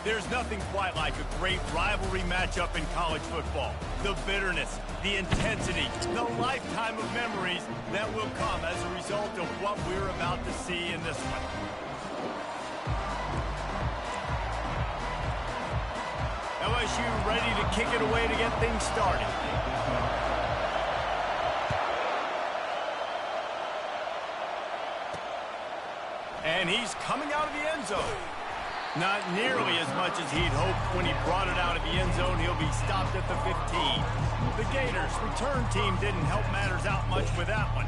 There's nothing quite like a great rivalry matchup in college football. The bitterness, the intensity, the lifetime of memories that will come as a result of what we're about to see in this one. LSU ready to kick it away to get things started. And he's coming out of the end zone. Not nearly as much as he'd hoped when he brought it out of the end zone. He'll be stopped at the 15. The Gators' return team didn't help matters out much with that one.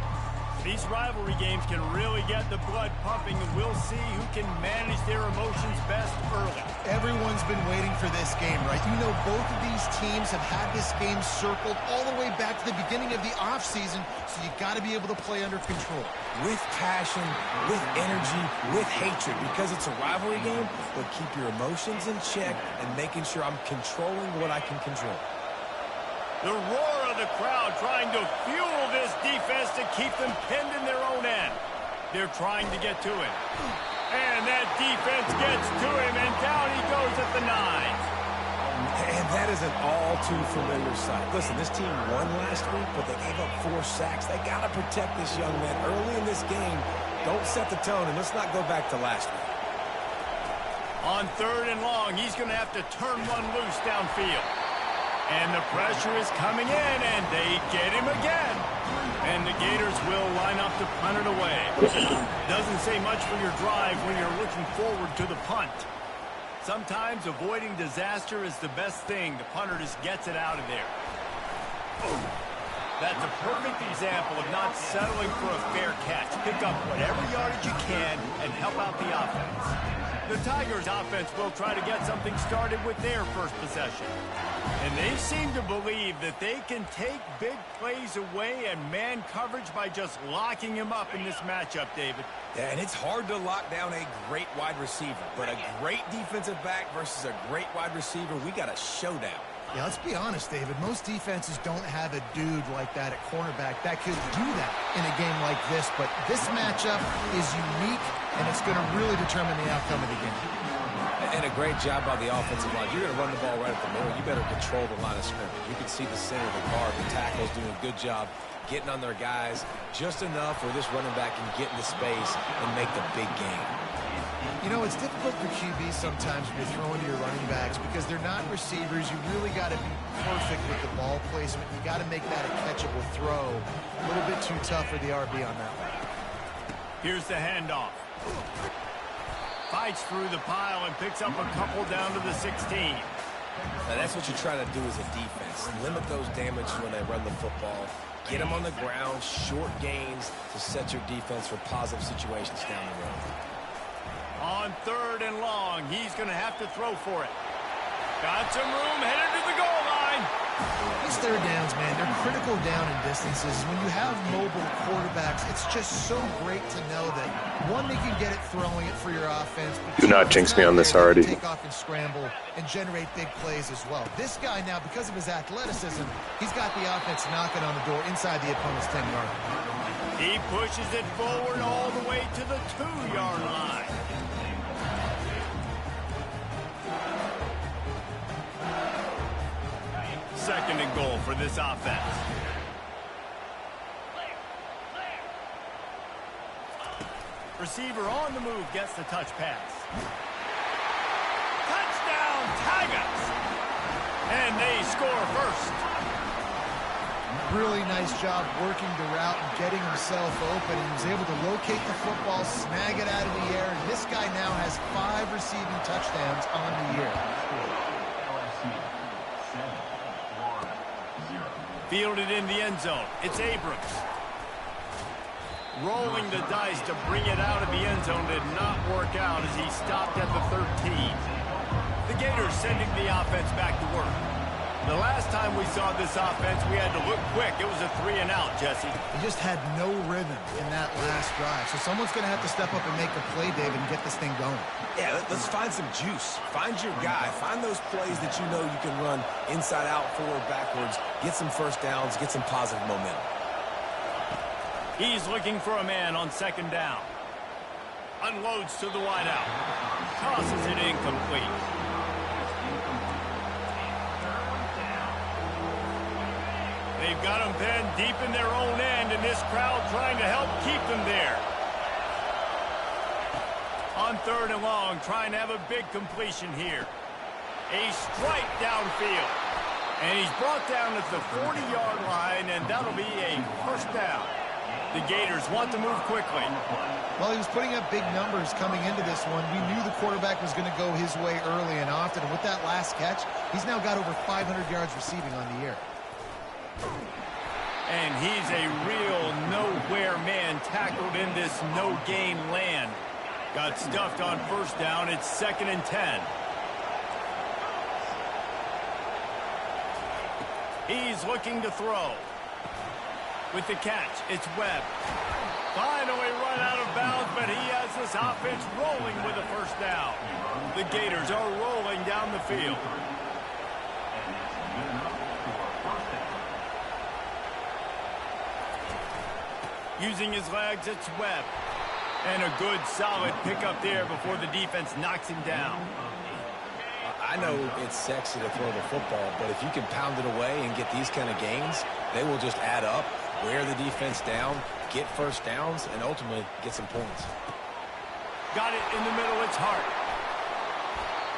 These rivalry games can really get the blood pumping, and we'll see who can manage their emotions best early. Everyone's been waiting for this game, right? You know, both of these teams have had this game circled all the way back to the beginning of the offseason, so you got to be able to play under control. With passion, with energy, with hatred, because it's a rivalry game, but keep your emotions in check and making sure I'm controlling what I can control. The roar of the crowd trying to fuel this defense to keep them pinned in their own end. They're trying to get to him. And that defense gets to him, and down he goes at the 9. And that is an all-too-familiar sight. Listen, this team won last week, but they gave up 4 sacks. They got to protect this young man early in this game. Don't set the tone, and let's not go back to last week. On 3rd and long, he's going to have to turn one loose downfield. And the pressure is coming in, and they get him again. And the Gators will line up to punt it away. Doesn't say much for your drive when you're looking forward to the punt. Sometimes avoiding disaster is the best thing. The punter just gets it out of there. That's a perfect example of not settling for a fair catch. Pick up whatever yardage you can and help out the offense. The Tigers' offense will try to get something started with their first possession. And they seem to believe that they can take big plays away and man coverage by just locking him up in this matchup, David. Yeah, and it's hard to lock down a great wide receiver, but a great defensive back versus a great wide receiver, we got a showdown. Yeah, let's be honest, David. Most defenses don't have a dude like that at cornerback that could do that in a game like this, but this matchup is unique, and it's going to really determine the outcome of the game. And a great job by the offensive line. You're going to run the ball right at the middle. You better control the line of scrimmage. You can see the center of the guard. The tackle's doing a good job getting on their guys just enough where this running back can get into space and make the big game. You know, it's difficult for QBs sometimes when you're throwing to your running backs because they're not receivers. You really got to be perfect with the ball placement. You got to make that a catchable throw. A little bit too tough for the RB on that one. Here's the handoff. Fights through the pile and picks up a couple down to the 16. Now that's what you try to do as a defense. Limit those damages when they run the football. Get them on the ground, short gains to set your defense for positive situations down the road. On 3rd and long, he's going to have to throw for it. Got some room, headed to the goal line. These 3rd downs, man, they're critical down in distances. When you have mobile quarterbacks, it's just so great to know that, one, they can get it throwing it for your offense. Do not jinx me on this already. Take off and scramble and generate big plays as well. This guy now, because of his athleticism, he's got the offense knocking on the door inside the opponent's 10-yard line. He pushes it forward all the way to the 2-yard line. Second and goal for this offense. Receiver on the move gets the touch pass. Touchdown, Tigers! And they score first. Really nice job working the route and getting himself open. He was able to locate the football, snag it out of the air, and this guy now has 5 receiving touchdowns on the year. Fielded in the end zone. It's Abrams. Rolling the dice to bring it out of the end zone did not work out as he stopped at the 13. The Gators sending the offense back to work. The last time we saw this offense, we had to look quick. It was a 3-and-out, Jesse. He just had no rhythm in that last drive. So someone's going to have to step up and make a play, David, and get this thing going. Yeah, let's find some juice. Find your guy. Find those plays that you know you can run inside out, forward, backwards. Get some first downs. Get some positive momentum. He's looking for a man on 2nd down. Unloads to the wideout. Tosses it incomplete. They've got them pinned deep in their own end, and this crowd trying to help keep them there. On 3rd and long, trying to have a big completion here. A strike downfield. And he's brought down at the 40-yard line, and that'll be a first down. The Gators want to move quickly. Well, he was putting up big numbers coming into this one. We knew the quarterback was going to go his way early and often. And with that last catch, he's now got over 500 yards receiving on the year. And he's a real nowhere man tackled in this no-gain land. Got stuffed on first down. It's 2nd and 10. He's looking to throw. With the catch, it's Webb. Finally run out of bounds, but he has this offense rolling with a first down. The Gators are rolling down the field. Using his legs, it's Webb. And a good, solid pickup there before the defense knocks him down. I know it's sexy to throw the football, but if you can pound it away and get these kind of gains, they will just add up, wear the defense down, get first downs, and ultimately get some points. Got it in the middle, it's Hart.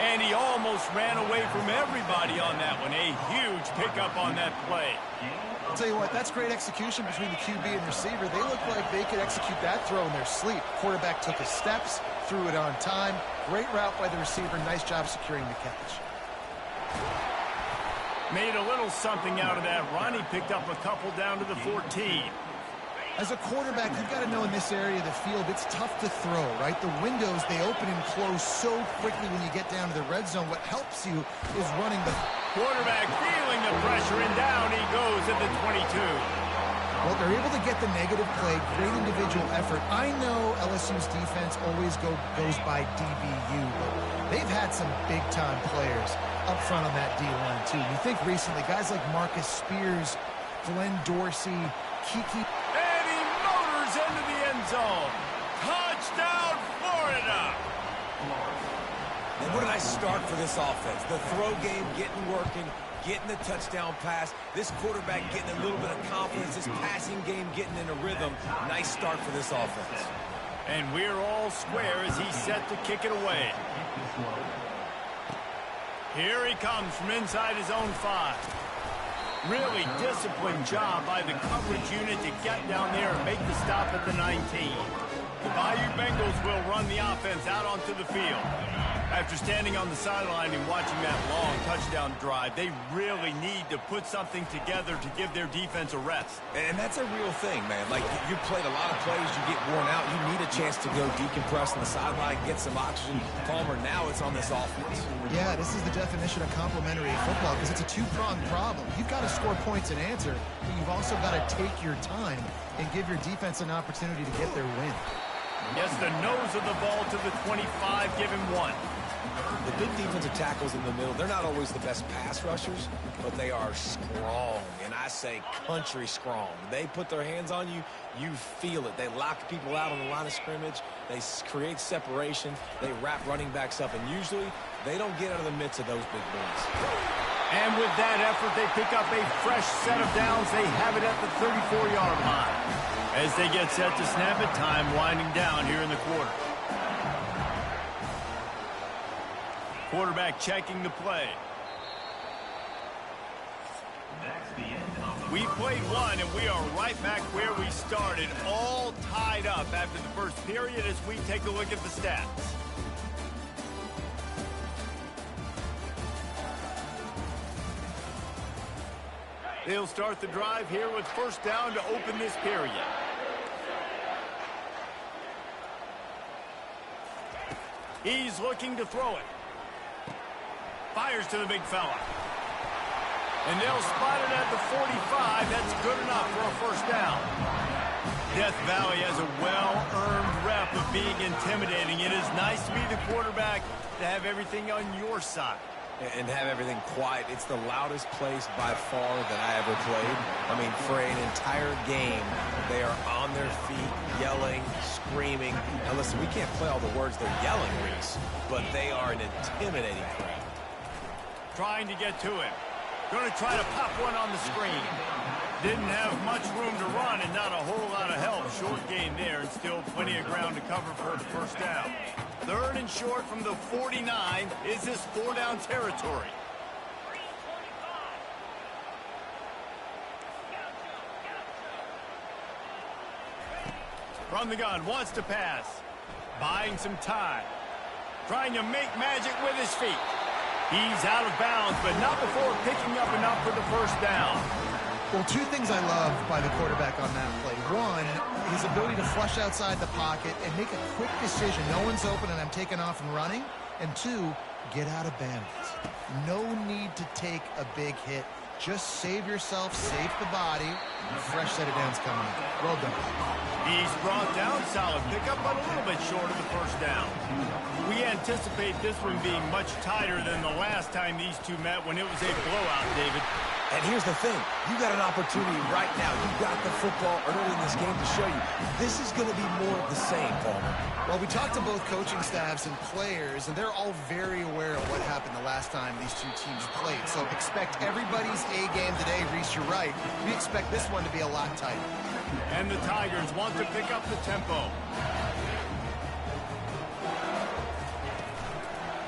And he almost ran away from everybody on that one. A huge pickup on that play. I'll tell you what, that's great execution between the QB and receiver. They look like they could execute that throw in their sleep. Quarterback took his steps, threw it on time. Great route by the receiver. Nice job securing the catch. Made a little something out of that run. He picked up a couple down to the 14. As a quarterback, you've got to know in this area of the field, it's tough to throw, right? The windows, they open and close so quickly when you get down to the red zone. What helps you is running the... Quarterback feeling the pressure, and down he goes at the 22. Well, they're able to get the negative play, great individual effort. I know LSU's defense always goes by DBU, but they've had some big-time players up front on that D-line, too. You think recently, guys like Marcus Spears, Glenn Dorsey, Kiki... And he motors into the end zone. Touchdown, Florida! And what a nice start for this offense. The throw game working, getting the touchdown pass. This quarterback getting a little bit of confidence. This passing game getting in a rhythm. Nice start for this offense. And we're all square as he's set to kick it away. Here he comes from inside his own 5. Really disciplined job by the coverage unit to get down there and make the stop at the 19. The Bayou Bengals will run the offense out onto the field. After standing on the sideline and watching that long touchdown drive, they really need to put something together to give their defense a rest. And that's a real thing, man. Like, you played a lot of plays, you get worn out, you need a chance to go decompress on the sideline, get some oxygen. Palmer, now it's on this offense. Yeah, this is the definition of complementary football because it's a two-pronged problem. You've got to score points and answer, but you've also got to take your time and give your defense an opportunity to get their win. Yes, the nose of the ball to the 25, give him 1. The big defensive tackles in the middle, they're not always the best pass rushers, but they are strong, and I say country strong. They put their hands on you, you feel it. They lock people out on the line of scrimmage. They create separation. They wrap running backs up, and usually they don't get out of the midst of those big boys. And with that effort, they pick up a fresh set of downs. They have it at the 34-yard line. As they get set to snap it, time winding down here in the quarter. Quarterback checking the play. We played one, and we are right back where we started, all tied up after the first period as we take a look at the stats. They'll start the drive here with first down to open this period. He's looking to throw it. Fires to the big fella. And they'll spot it at the 45. That's good enough for a first down. Death Valley has a well-earned rep of being intimidating. It is nice to be the quarterback to have everything on your side. And have everything quiet. It's the loudest place by far that I ever played. I mean, for an entire game, they are on their feet, yelling, screaming. Now, listen, we can't play all the words they're yelling, Reese, but they are an intimidating crowd. trying to get to him. Going to try to pop one on the screen. Didn't have much room to run and not a whole lot of help. Short gain there and still plenty of ground to cover for the first down. 3rd and short from the 49. Is this 4-down territory? From the gun, wants to pass. Buying some time. Trying to make magic with his feet. He's out of bounds, but not before picking up enough for the first down. Well, 2 things I love by the quarterback on that play. 1, his ability to flush outside the pocket and make a quick decision. No one's open and I'm taking off and running. And 2, get out of bounds. No need to take a big hit. Just save yourself, save the body. Fresh set of downs coming in. Well done. He's brought down, solid pickup, but a little bit short of the first down. We anticipate this one being much tighter than the last time these two met when it was a blowout, David. And here's the thing. You got an opportunity right now. You got the football early in this game to show you. This is going to be more of the same, Palmer. Well, we talked to both coaching staffs and players, and they're all very aware of what happened the last time these two teams played. So expect everybody's A game today. Reese, you're right. We expect this one to be a lot tighter. And the Tigers want to pick up the tempo.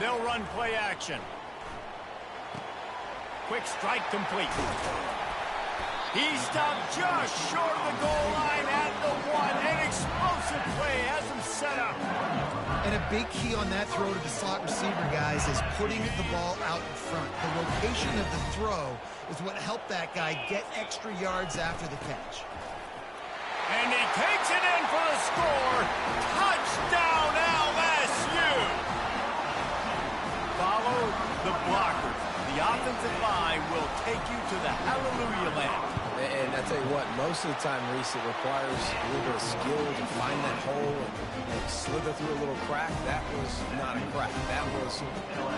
They'll run play action. Quick strike complete. He stopped just short of the goal line at the 1. An explosive play has him set up. And a big key on that throw to the slot receiver, guys, is putting the ball out in front. The location of the throw is what helped that guy get extra yards after the catch. And he takes it in for the score. Touchdown, LSU. Follow the blockers. The offensive line will take you to the hallelujah land. And I tell you what, most of the time, Reese, it requires a little bit of skill to find that hole and slither through a little crack. That was not a crack. That was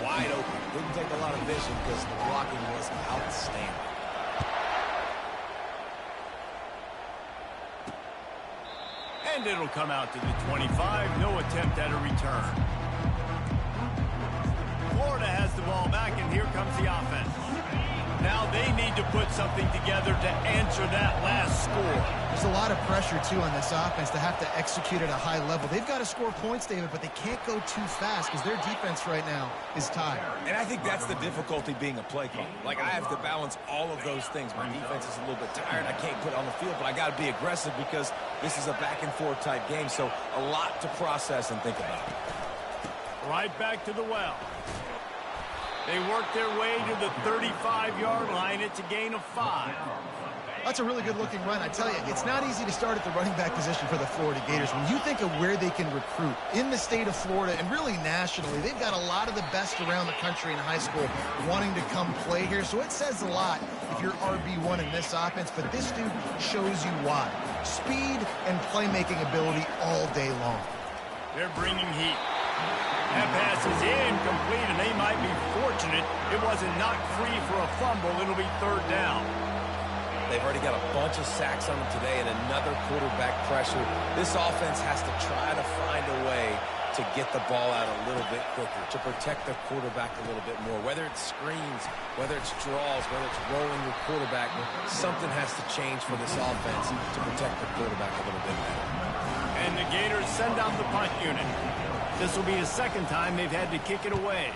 wide open. Didn't take a lot of vision because the blocking was outstanding. And it'll come out to the 25. No attempt at a return. Florida has the ball back, and here comes the offense. Now they need to put something together to answer that last score. There's a lot of pressure, too, on this offense to have to execute at a high level. They've got to score points, David, but they can't go too fast because their defense right now is tired. And I think that's the difficulty being a play caller. Like, I have to balance all of those things. My defense is a little bit tired. I can't put it on the field, but I got to be aggressive because this is a back-and-forth type game, so a lot to process and think about. Right back to the well. They work their way to the 35-yard line. It's a gain of 5. That's a really good-looking run. I tell you, it's not easy to start at the running back position for the Florida Gators. When you think of where they can recruit in the state of Florida and really nationally, they've got a lot of the best around the country in high school wanting to come play here. So it says a lot if you're RB1 in this offense, but this dude shows you why. Speed and playmaking ability all day long. They're bringing heat. That pass is incomplete, and they might be fortunate it wasn't knocked free for a fumble. It'll be 3rd down. They've already got a bunch of sacks on them today and another quarterback pressure. This offense has to try to find a way to get the ball out a little bit quicker, to protect the quarterback a little bit more. Whether it's screens, whether it's draws, whether it's rolling your quarterback, something has to change for this offense to protect the quarterback a little bit better. And the Gators send out the punt unit. This will be the 2nd time they've had to kick it away.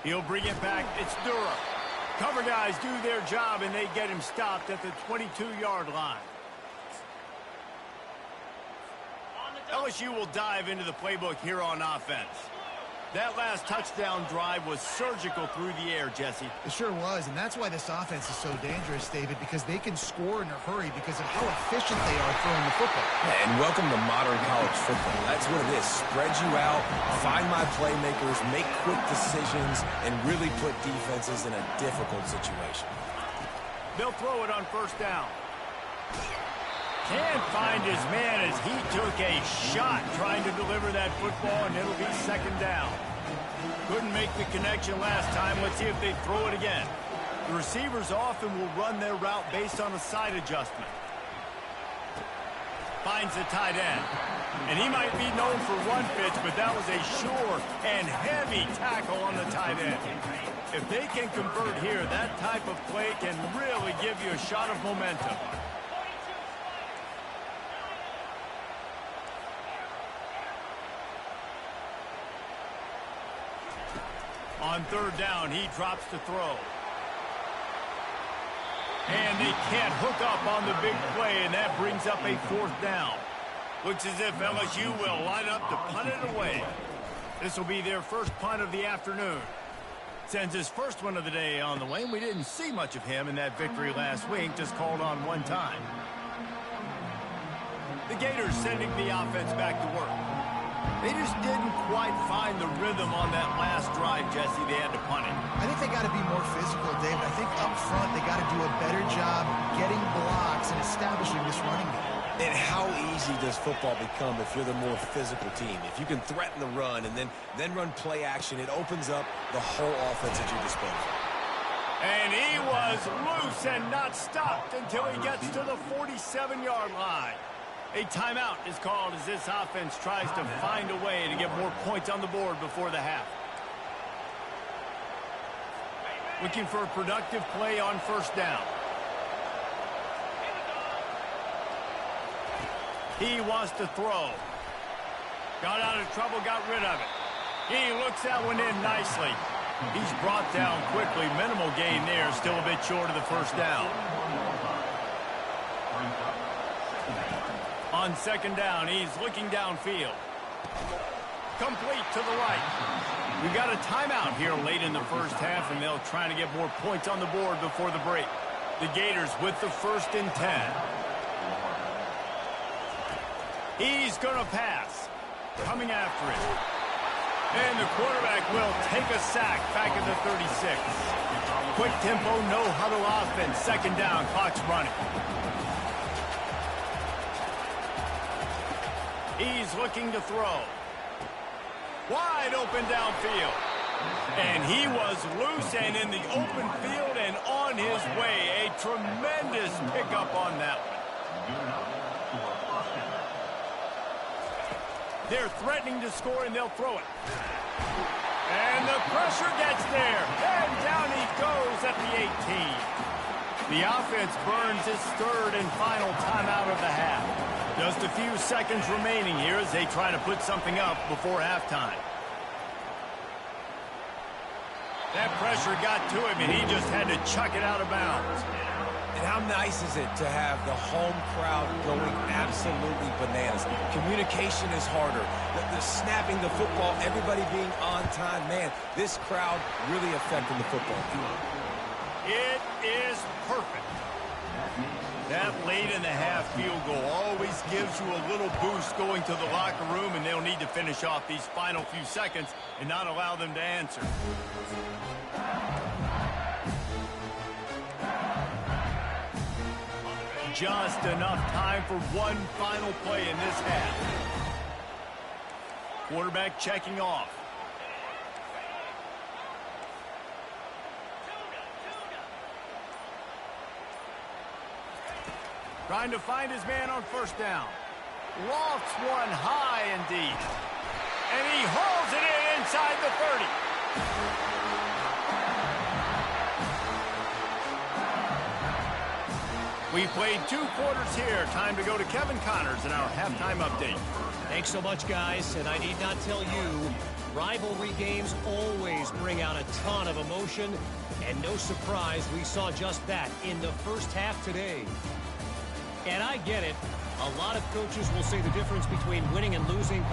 He'll bring it back. It's Dura. Cover guys do their job, and they get him stopped at the 22-yard line. LSU will dive into the playbook here on offense. That last touchdown drive was surgical through the air, Jesse. It sure was, and that's why this offense is so dangerous, David, because they can score in a hurry because of how efficient they are throwing the football. Yeah, and welcome to modern college football. That's what it is. Spread you out, find my playmakers, make quick decisions, and really put defenses in a difficult situation. They'll throw it on 1st down. Can't find his man as he took a shot trying to deliver that football, and it'll be 2nd down. Couldn't make the connection last time. Let's see if they throw it again. The receivers often will run their route based on a side adjustment. finds the tight end. And he might be known for one pitch, but that was a sure and heavy tackle on the tight end. If they can convert here, that type of play can really give you a shot of momentum. On third down, he drops to throw. And they can't hook up on the big play, and that brings up a fourth down. Looks as if LSU will line up to punt it away. This will be their first punt of the afternoon. Sends his first one of the day on the way, and we didn't see much of him in that victory last week, just called on one time. The Gators sending the offense back to work. They just didn't quite find the rhythm on that last drive, Jesse. They had to punt it. I think they got to be more physical, David. I think up front they got to do a better job getting blocks and establishing this running game. And how easy does football become if you're the more physical team? If you can threaten the run and then run play action, it opens up the whole offense at your disposal. And he was loose and not stopped until he gets to the 47-yard line. A timeout is called as this offense tries to find a way to get more points on the board before the half. Looking for a productive play on first down. He wants to throw. Got out of trouble, got rid of it. He looks that one in nicely. He's brought down quickly. Minimal gain there, still a bit short of the first down. On second down, he's looking downfield. Complete to the right. We got a timeout here late in the first half, and they'll try to get more points on the board before the break. The Gators with the 1st and 10. He's going to pass. Coming after it. And the quarterback will take a sack back at the 36. Quick tempo, no huddle offense. Second down, clock's running. He's looking to throw. Wide open downfield. And he was loose and in the open field and on his way. A tremendous pickup on that one. They're threatening to score, and they'll throw it. And the pressure gets there. And down he goes at the 18. The offense burns its third and final timeout of the half. Just a few seconds remaining here as they try to put something up before halftime. That pressure got to him, and he just had to chuck it out of bounds. And how nice is it to have the home crowd going absolutely bananas? Communication is harder. The snapping the football, everybody being on time. Man, this crowd really affecting the football team. It is perfect. That late in the half field goal always gives you a little boost going to the locker room, and they'll need to finish off these final few seconds and not allow them to answer. Just enough time for one final play in this half. Quarterback checking off. Trying to find his man on first down. Lofts one high and deep. And he hauls it in inside the 30. We played 2 quarters here. Time to go to Kevin Connors in our halftime update. Thanks so much, guys. And I need not tell you, rivalry games always bring out a ton of emotion. And no surprise, we saw just that in the first half today. And I get it. A lot of coaches will say the difference between winning and losing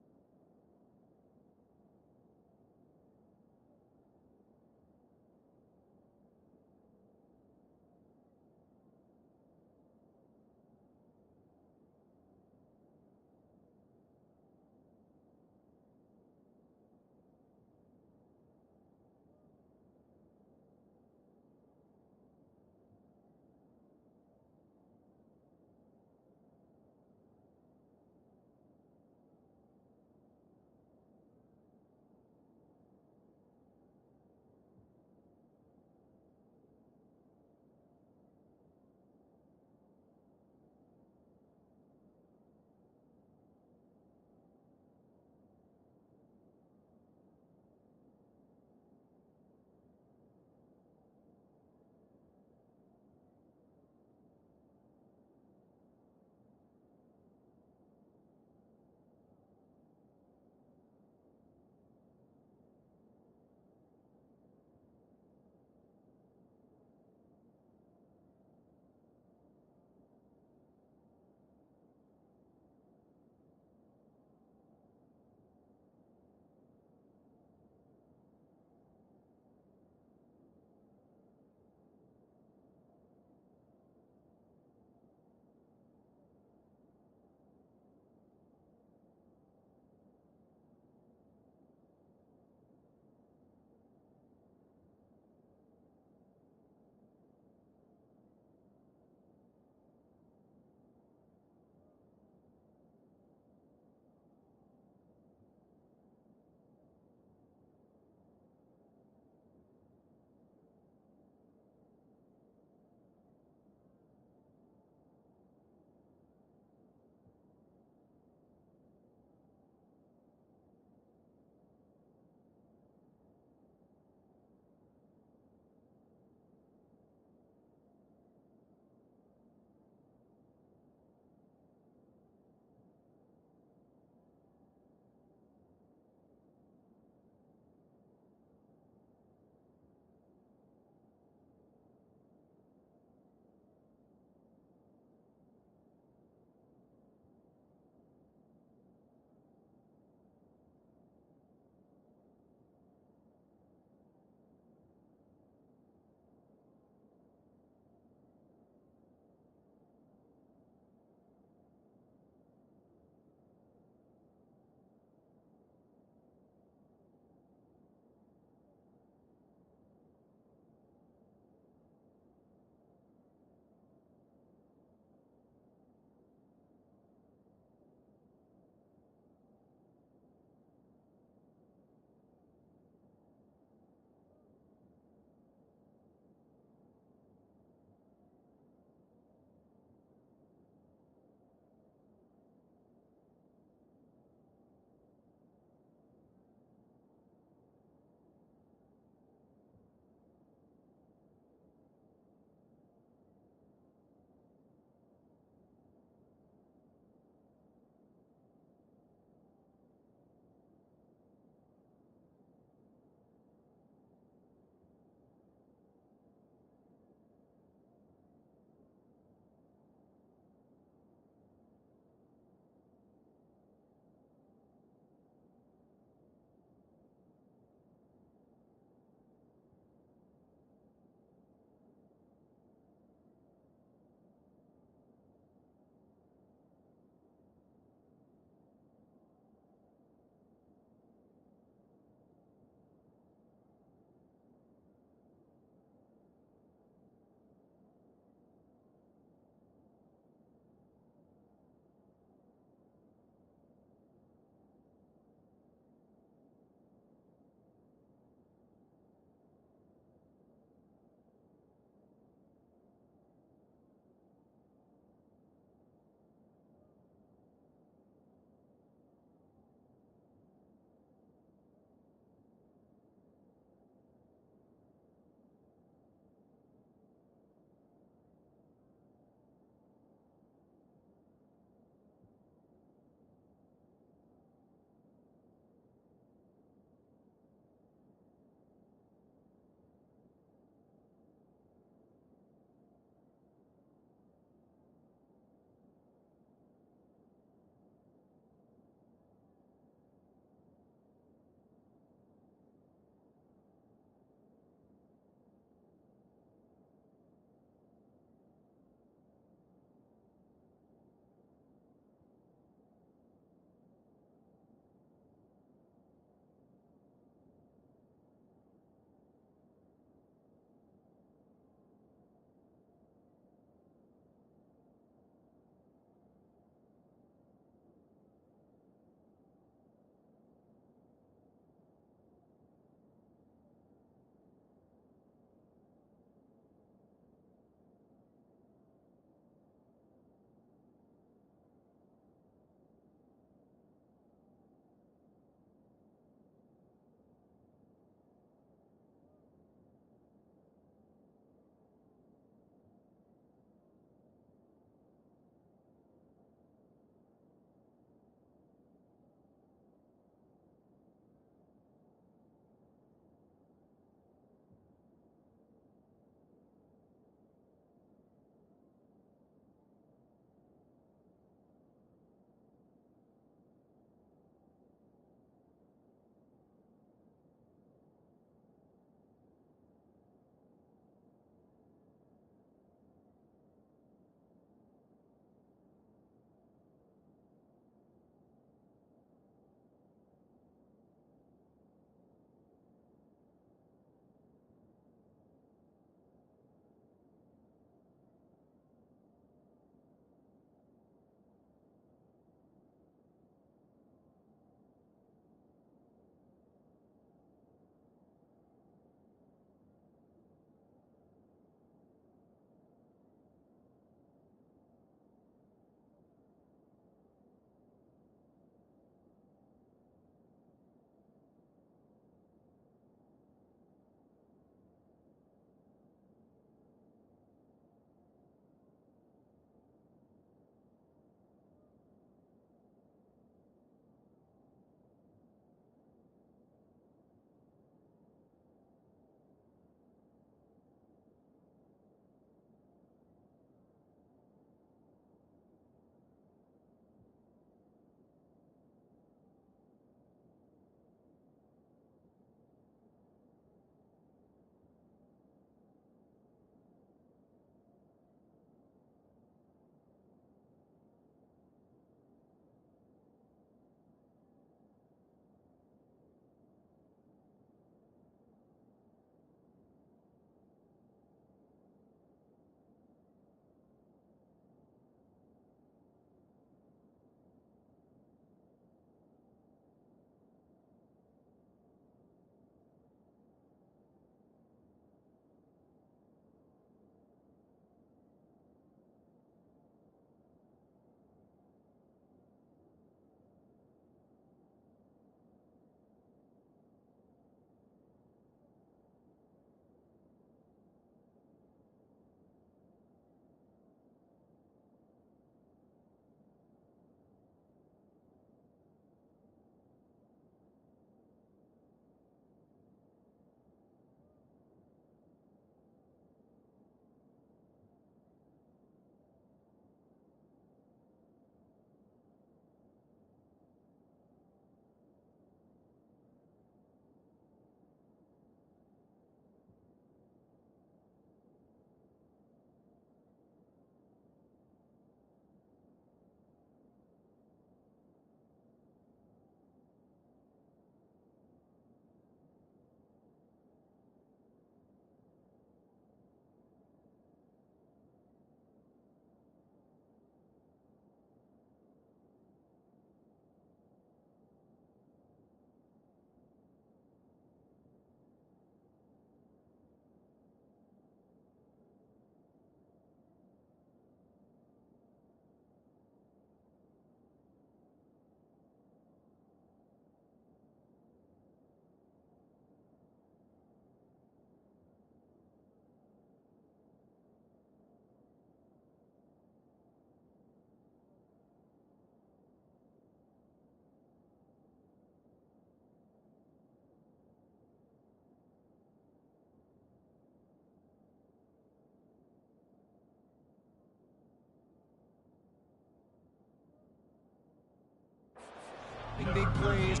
Big plays.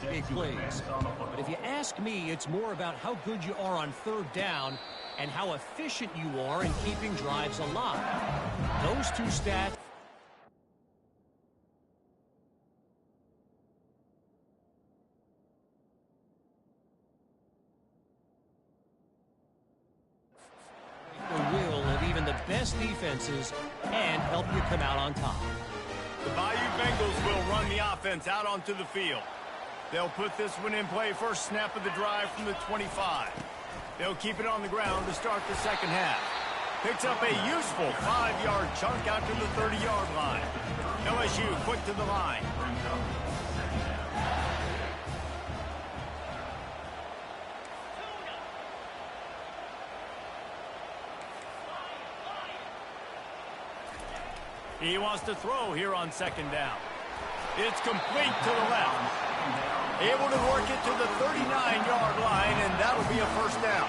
Big plays. But if you ask me, it's more about how good you are on third down and how efficient you are in keeping drives alive. Those two stats. The will of even the best defenses and help you come out on top. The Bayou Bengals will run the offense out onto the field. They'll put this one in play first snap of the drive from the 25. They'll keep it on the ground to start the second half. Picks up a useful 5-yard chunk out to the 30-yard line. LSU quick to the line. He wants to throw here on second down. It's complete to the left. Able to work it to the 39-yard line, and that'll be a first down.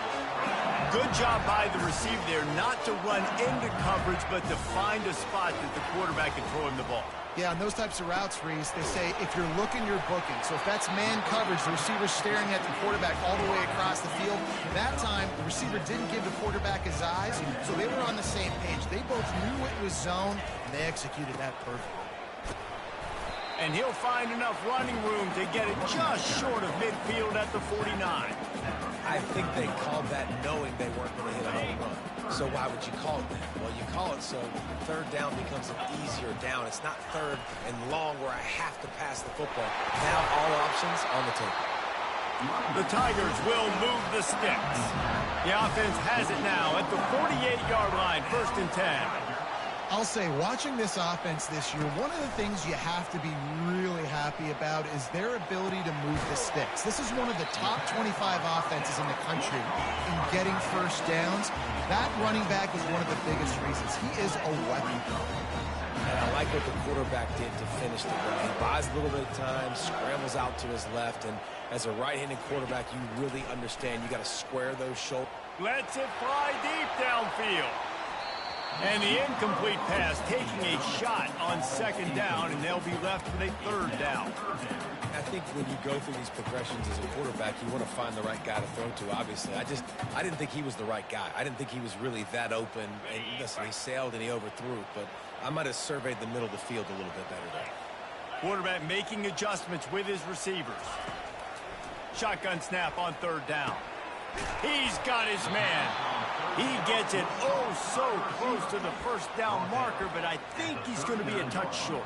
Good job by the receiver there not to run into coverage, but to find a spot that the quarterback can throw him the ball. Yeah, on those types of routes, Reese, they say if you're looking, you're booking. So if that's man coverage, the receiver's staring at the quarterback all the way across the field. That time, the receiver didn't give the quarterback his eyes, so they were on the same page. They both knew it was zone, and they executed that perfectly. And he'll find enough running room to get it just short of midfield at the 49. I think they called that knowing they weren't going to hit a home run. So why would you call it that? Well, you call it so third down becomes an easier down. It's not third and long where I have to pass the football. Now all options on the table. The Tigers will move the sticks. The offense has it now at the 48-yard line, first and 10. I'll say, watching this offense this year, one of the things you have to be really happy about is their ability to move the sticks. This is one of the top 25 offenses in the country in getting first downs. That running back is one of the biggest reasons. He is a weapon. And I like what the quarterback did to finish the run. He buys a little bit of time, scrambles out to his left, and as a right-handed quarterback, you really understand you got to square those shoulders. Lets it fly deep downfield. And the incomplete pass taking a shot on second down, and they'll be left with a third down. I think when you go through these progressions as a quarterback, you want to find the right guy to throw to, obviously. I didn't think he was the right guy. I didn't think he was really that open. And listen, he sailed and he overthrew it, but I might have surveyed the middle of the field a little bit better there. Quarterback making adjustments with his receivers. Shotgun snap on third down. He's got his man. He gets it oh so close to the first down marker, but I think he's going to be a touch short.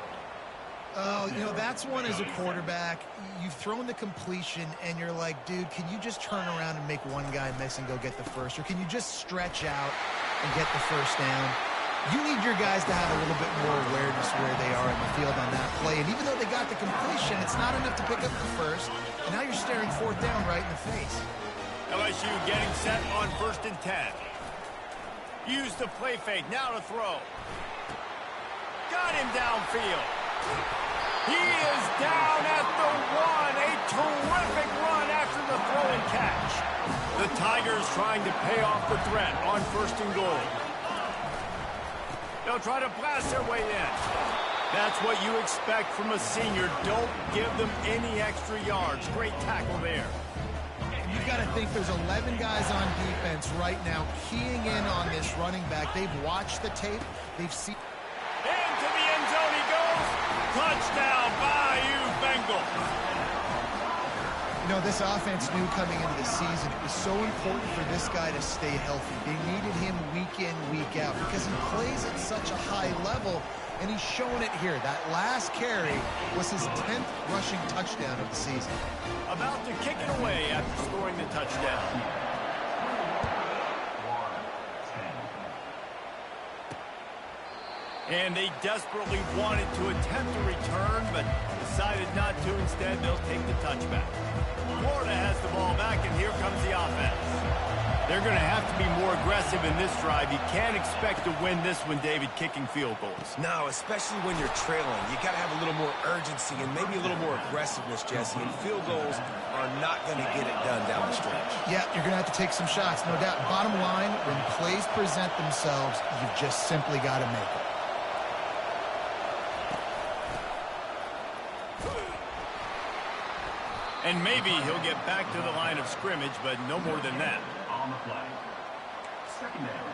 Oh, you know, that's one as a quarterback. You've thrown the completion, and you're like, dude, can you just turn around and make one guy miss and go get the first? Or can you just stretch out and get the first down? You need your guys to have a little bit more awareness where they are in the field on that play. And even though they got the completion, it's not enough to pick up the first. And now you're staring fourth down right in the face. LSU getting set on first and 10. Use the play fake, now to throw. Got him downfield. He is down at the 1. A terrific run after the throw and catch. The Tigers trying to pay off the threat on first and goal. They'll try to blast their way in. That's what you expect from a senior. Don't give them any extra yards. Great tackle there. You've got to think there's 11 guys on defense right now keying in on this running back. They've watched the tape. They've seen. Into the end zone he goes. Touchdown, Bayou Bengals. You know, this offense knew coming into the season it was so important for this guy to stay healthy. They needed him week in, week out because he plays at such a high level, and he's showing it here. That last carry was his 10th rushing touchdown of the season. About to kick it away after scoring the touchdown. And they desperately wanted to attempt a return, but decided not to. Instead, they'll take the touchback. Florida has the ball back, and here comes the offense. They're going to have to be more aggressive in this drive. You can't expect to win this one, David, kicking field goals. No, especially when you're trailing. You got to have a little more urgency and maybe a little more aggressiveness, Jesse. And field goals are not going to get it done down the stretch. Yeah, you're going to have to take some shots, no doubt. Bottom line, when plays present themselves, you've just simply got to make it. And maybe he'll get back to the line of scrimmage, but no more than that. On the play. Second down.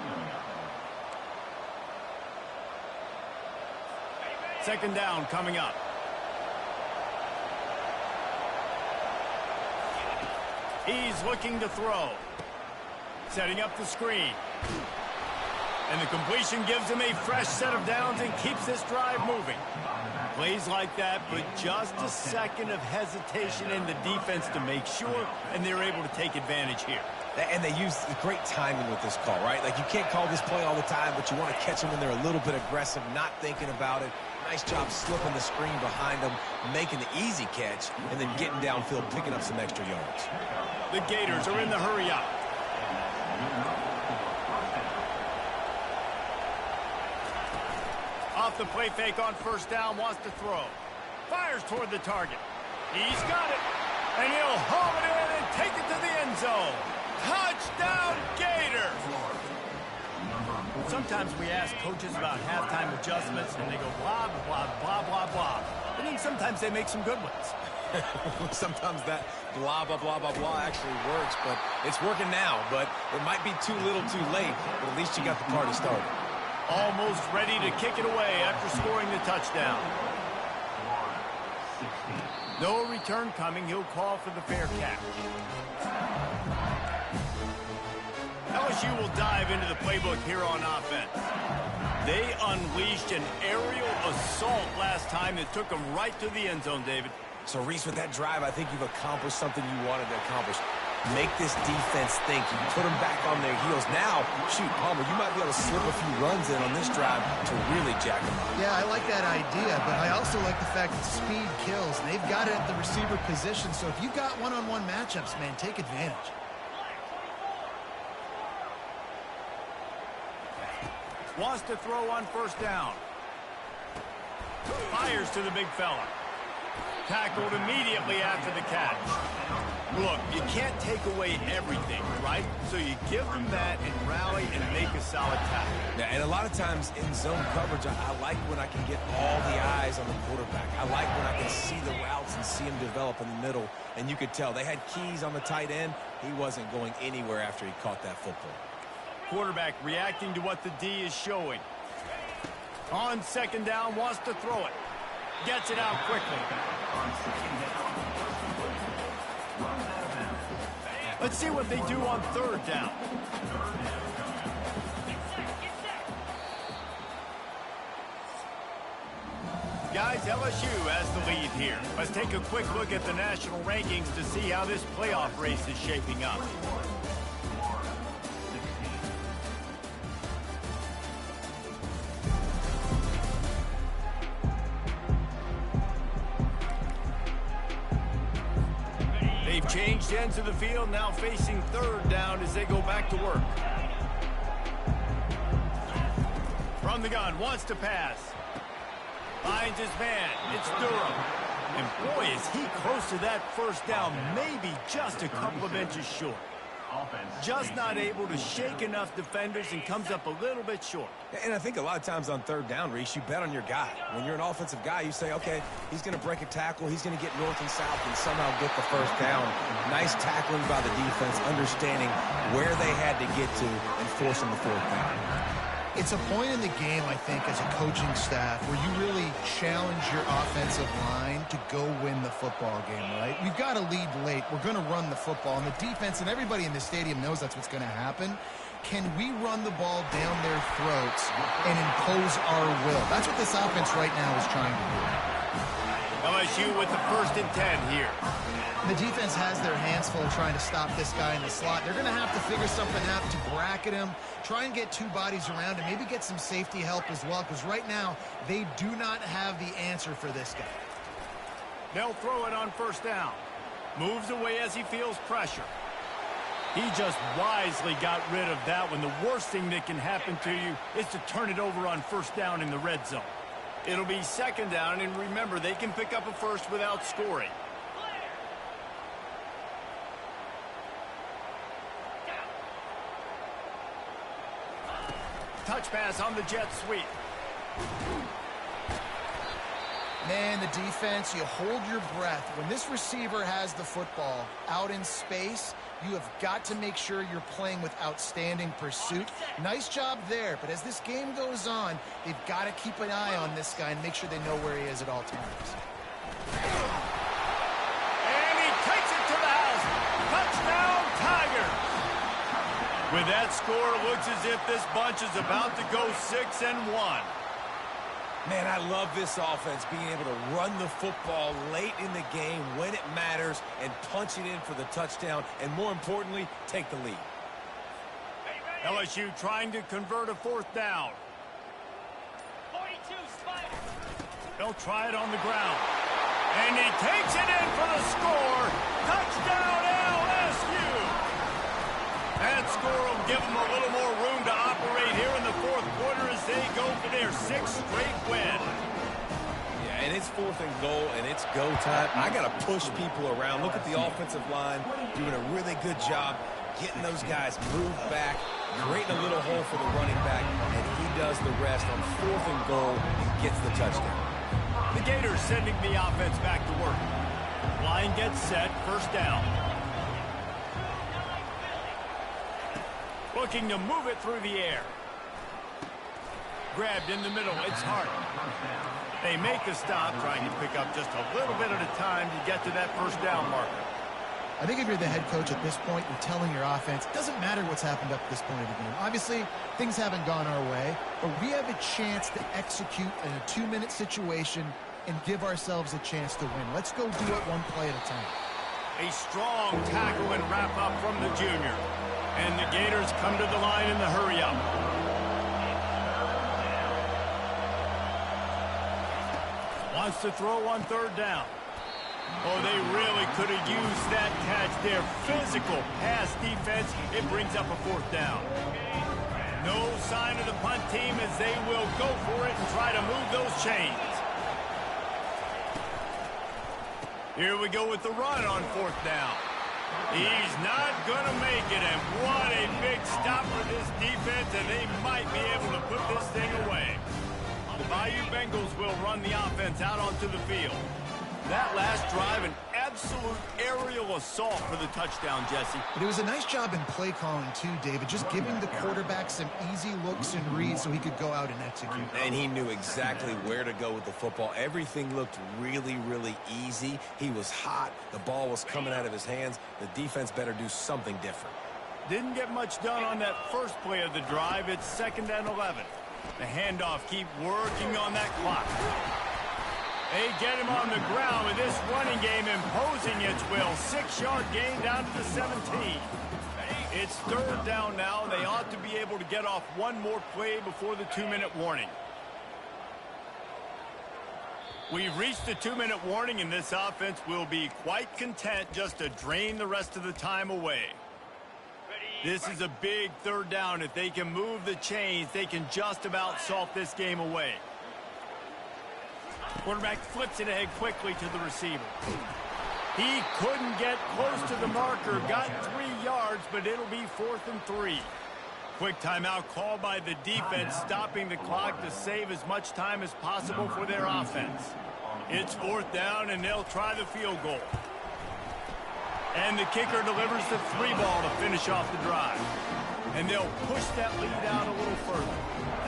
Second down coming up. He's looking to throw. Setting up the screen. And the completion gives him a fresh set of downs and keeps this drive moving. Plays like that, but just a second of hesitation in the defense to make sure, and they're able to take advantage here. And they use great timing with this call, right? Like, you can't call this play all the time, but you want to catch them when they're a little bit aggressive, not thinking about it. Nice job slipping the screen behind them, making the easy catch, and then getting downfield, picking up some extra yards. The Gators are in the hurry up. Off the play fake on first down, wants to throw. Fires toward the target. He's got it. And he'll haul it in and take it to the end zone. Touchdown, Gators! Sometimes we ask coaches about halftime adjustments, and they go blah, blah, blah, blah, blah. And then sometimes they make some good ones. Sometimes that blah, blah, blah, blah, blah actually works, but it's working now. But it might be too little too late, but at least you got the party started. Almost ready to kick it away after scoring the touchdown. No return coming. He'll call for the fair catch. LSU will dive into the playbook here on offense. They unleashed an aerial assault last time that took them right to the end zone, David. So, Reese, with that drive, I think you've accomplished something you wanted to accomplish. Make this defense think. You put them back on their heels. Now, shoot, Palmer, you might be able to slip a few runs in on this drive to really jack them up. Yeah, I like that idea, but I also like the fact that speed kills. They've got it at the receiver position, so if you've got one-on-one matchups, man, take advantage. Wants to throw on first down. Fires to the big fella. Tackled immediately after the catch. Look, you can't take away everything, right? So you give them that and rally and make a solid tackle. Yeah, and a lot of times in zone coverage, I like when I can get all the eyes on the quarterback. I like when I can see the routes and see him develop in the middle. And you could tell they had keys on the tight end. He wasn't going anywhere after he caught that football. Quarterback reacting to what the D is showing. On second down, wants to throw it. Gets it out quickly. Let's see what they do on third down. Guys, LSU has the lead here. Let's take a quick look at the national rankings to see how this playoff race is shaping up. They've changed ends of the field, now facing third down as they go back to work. From the gun, wants to pass. Finds his man. It's Durham. And boy, is he close to that first down, maybe just a couple of inches short. Just not able to shake enough defenders and comes up a little bit short. And I think a lot of times on third down, Reese, you bet on your guy. When you're an offensive guy, you say, okay, he's going to break a tackle, he's going to get north and south and somehow get the first down. Nice tackling by the defense, understanding where they had to get to and forcing the fourth down. It's a point in the game, I think, as a coaching staff where you really challenge your offensive line to go win the football game, right? We've got to lead late. We're going to run the football. And the defense and everybody in the stadium knows that's what's going to happen. Can we run the ball down their throats and impose our will? That's what this offense right now is trying to do. LSU with the 1st and 10 here. The defense has their hands full trying to stop this guy in the slot. They're going to have to figure something out to bracket him, try and get two bodies around him, maybe get some safety help as well, because right now they do not have the answer for this guy. They'll throw it on first down. Moves away as he feels pressure. He just wisely got rid of that one. The worst thing that can happen to you is to turn it over on first down in the red zone. It'll be second down, and remember, they can pick up a first without scoring. Touch pass on the jet sweep. Man, the defense, you hold your breath. When this receiver has the football out in space, you have got to make sure you're playing with outstanding pursuit. Nice job there, but as this game goes on, they've got to keep an eye on this guy and make sure they know where he is at all times. And he takes it to the house. Touchdown, Tigers. With that score, it looks as if this bunch is about to go 6-1. Man, I love this offense, being able to run the football late in the game when it matters and punch it in for the touchdown, and more importantly, take the lead. LSU trying to convert a fourth down. 42 Spiders. They'll try it on the ground. And he takes it in for the score. Touchdown, LSU. That score will give them a little more room to operate here in the fourth quarter as they go for their 6th straight win. Yeah, and it's 4th and goal, and it's go time. I got to push people around. Look at the offensive line doing a really good job getting those guys moved back, creating a little hole for the running back, and he does the rest on 4th and goal and gets the touchdown. The Gators sending the offense back to work. Line gets set, first down. Looking to move it through the air. Grabbed in the middle, it's Hart. They make the stop, trying to pick up just a little bit at a time to get to that first down marker. I think if you're the head coach at this point, you're telling your offense, it doesn't matter what's happened up to this point of the game. Obviously, things haven't gone our way, but we have a chance to execute in a 2-minute situation and give ourselves a chance to win. Let's go do it one play at a time. A strong tackle and wrap up from the junior. And the Gators come to the line in the hurry-up. Wants to throw on third down. Oh, they really could have used that catch there. Physical pass defense. It brings up a fourth down. No sign of the punt team as they will go for it and try to move those chains. Here we go with the run on fourth down. He's not going to make it, and what a big stop for this defense, and they might be able to put this thing away. The Bayou Bengals will run the offense out onto the field. That last drive, an absolute aerial assault for the touchdown, Jesse. But it was a nice job in play calling, too, David, just giving the quarterback some easy looks and reads so he could go out and execute. And he knew exactly where to go with the football. Everything looked really, really easy. He was hot. The ball was coming out of his hands. The defense better do something different. Didn't get much done on that first play of the drive. It's 2nd and 11. The handoff, keep working on that clock. They get him on the ground with this running game imposing its will. 6-yard gain down to the 17. It's third down now. They ought to be able to get off one more play before the 2-minute warning. We've reached the 2-minute warning, and this offense will be quite content just to drain the rest of the time away. This is a big third down. If they can move the chains, they can just about salt this game away. Quarterback flips it ahead quickly to the receiver. He couldn't get close to the marker. Got 3 yards, but it'll be 4th and 3. Quick timeout called by the defense, stopping the clock to save as much time as possible for their offense. It's 4th down, and they'll try the field goal. And the kicker delivers the 3 ball to finish off the drive. And they'll push that lead out a little further.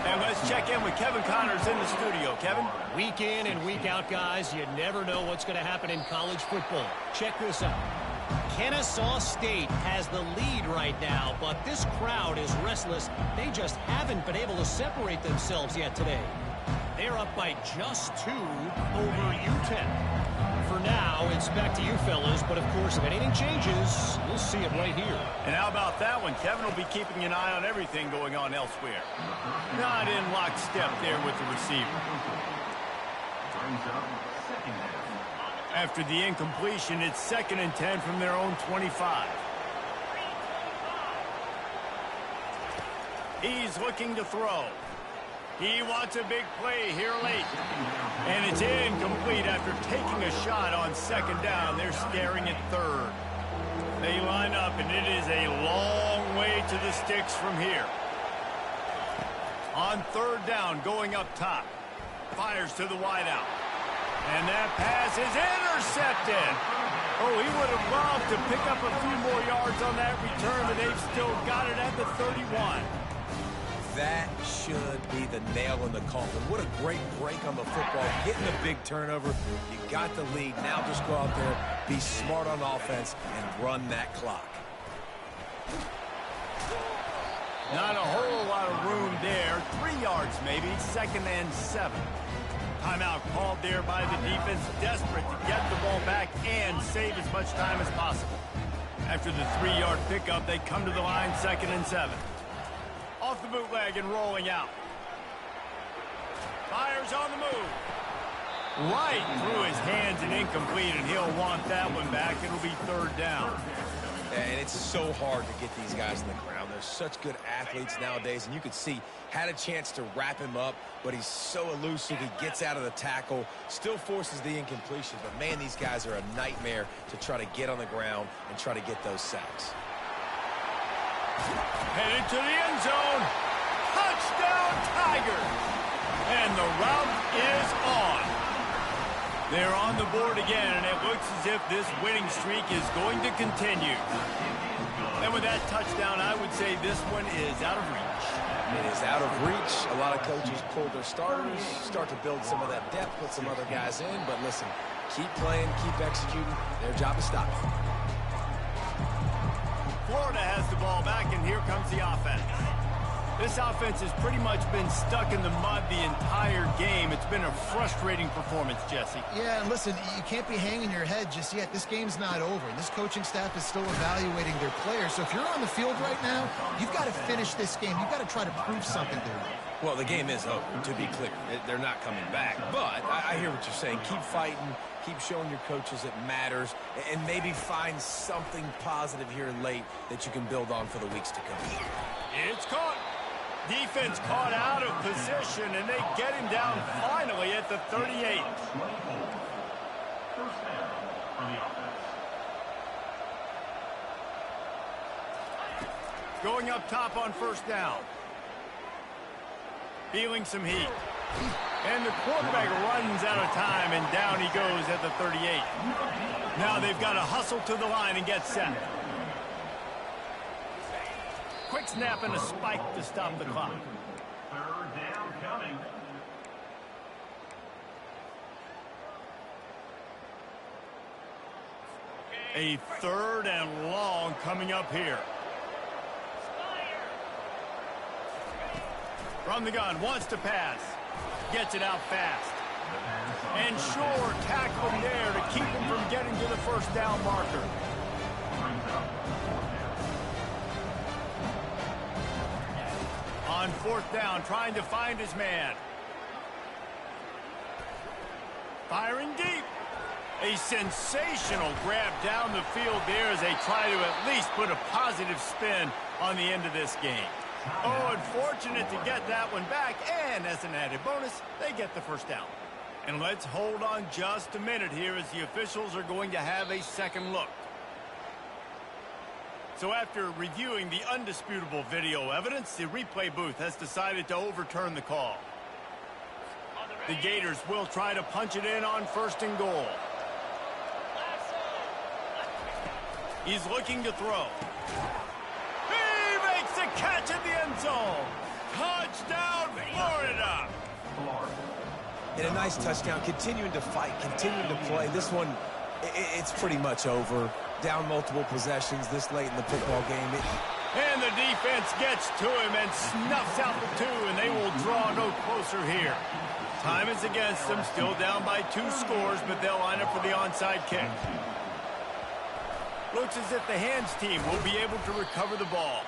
And let's check in with Kevin Connors in the studio. Kevin? Week in and week out, guys, you never know what's going to happen in college football. Check this out. Kennesaw State has the lead right now, but this crowd is restless. They just haven't been able to separate themselves yet today. They're up by just 2 over UTEP. For now, it's back to you fellas, but of course, if anything changes, you'll see it right here. And how about that one? Kevin will be keeping an eye on everything going on elsewhere. Not in lockstep there with the receiver. After the incompletion, it's 2nd and 10 from their own 25. He's looking to throw. He wants a big play here late. And it's incomplete after taking a shot on second down. They're staring at third. They line up, and it is a long way to the sticks from here. On third down, going up top. Fires to the wideout. And that pass is intercepted. Oh, he would have loved to pick up a few more yards on that return, but they've still got it at the 31. That should be the nail in the coffin. What a great break on the football. Getting a big turnover. You got the lead. Now just go out there, be smart on offense, and run that clock. Not a whole lot of room there. 3 yards maybe. 2nd and 7. Timeout called there by the defense. Desperate to get the ball back and save as much time as possible. After the 3-yard pickup, they come to the line, 2nd and 7. Off the bootleg and rolling out. Fires on the move. Right through his hands and incomplete, and he'll want that one back. It'll be 3rd down. And it's so hard to get these guys in the ground. They're such good athletes nowadays, and you could see had a chance to wrap him up, but he's so elusive. He gets out of the tackle, still forces the incompletion. But, man, these guys are a nightmare to try to get on the ground and try to get those sacks. Headed to the end zone. Touchdown, Tigers. And the route is on. They're on the board again, and it looks as if this winning streak is going to continue. And with that touchdown, I would say this one is out of reach. It is out of reach. A lot of coaches pull their starters, start to build some of that depth, put some other guys in. But listen, keep playing, keep executing. Their job is stopping. Florida has the ball back, and here comes the offense. This offense has pretty much been stuck in the mud the entire game. It's been a frustrating performance, Jesse. Yeah, and listen, you can't be hanging your head just yet. This game's not over. This coaching staff is still evaluating their players. So if you're on the field right now, you've got to finish this game. You've got to try to prove something to them. Well, the game is over, to be clear. They're not coming back. But I hear what you're saying. Keep fighting. Keep showing your coaches it matters. And maybe find something positive here late that you can build on for the weeks to come. It's caught. Defense caught out of position, and they get him down finally at the 38. First down for the offense. Going up top on first down. Feeling some heat. And the quarterback runs out of time, and down he goes at the 38. Now they've got to hustle to the line and get set. Quick snap and a spike to stop the clock. 3rd down coming. A 3rd and long coming up here. From the gun, wants to pass. Gets it out fast. And Shore tackle him there to keep him from getting to the first down marker. On 4th down, trying to find his man. Firing deep. A sensational grab down the field there as they try to at least put a positive spin on the end of this game. Oh, unfortunate to get that one back, and as an added bonus, they get the first down. And let's hold on just a minute here as the officials are going to have a second look. So after reviewing the undisputable video evidence, the replay booth has decided to overturn the call. The Gators will try to punch it in on 1st and goal. He's looking to throw. He makes the catch in the end zone. Touchdown, Florida. And a nice touchdown, continuing to fight, continuing to play. This one, it's pretty much over. Down multiple possessions this late in the football game. And the defense gets to him and snuffs out the 2, and they will draw no closer here. Time is against them, still down by 2 scores, but they'll line up for the onside kick. Looks as if the hands team will be able to recover the ball.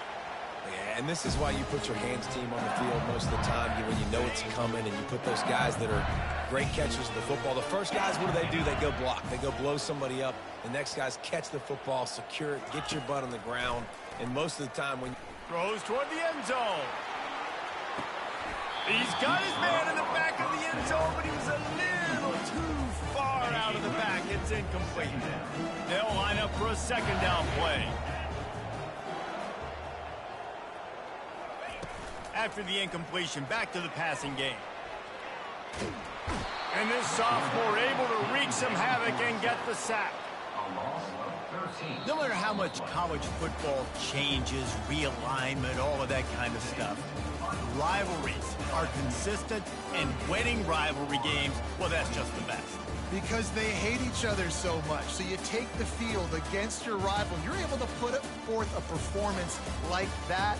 Yeah, and this is why you put your hands team on the field most of the time, when you know it's coming, and you put those guys that are great catchers of the football. The first guys, what do? They go block. They go blow somebody up. The next guys catch the football, secure it, get your butt on the ground. And most of the time when throws toward the end zone. He's got his man in the back of the end zone, but he was a little too far out of the back. It's incomplete. They'll line up for a second down play. After the incompletion, back to the passing game. And this sophomore able to wreak some havoc and get the sack. No matter how much college football changes, realignment, all of that kind of stuff, rivalries are consistent, and winning rivalry games, well, that's just the best. Because they hate each other so much. So you take the field against your rival. You're able to put forth a performance like that.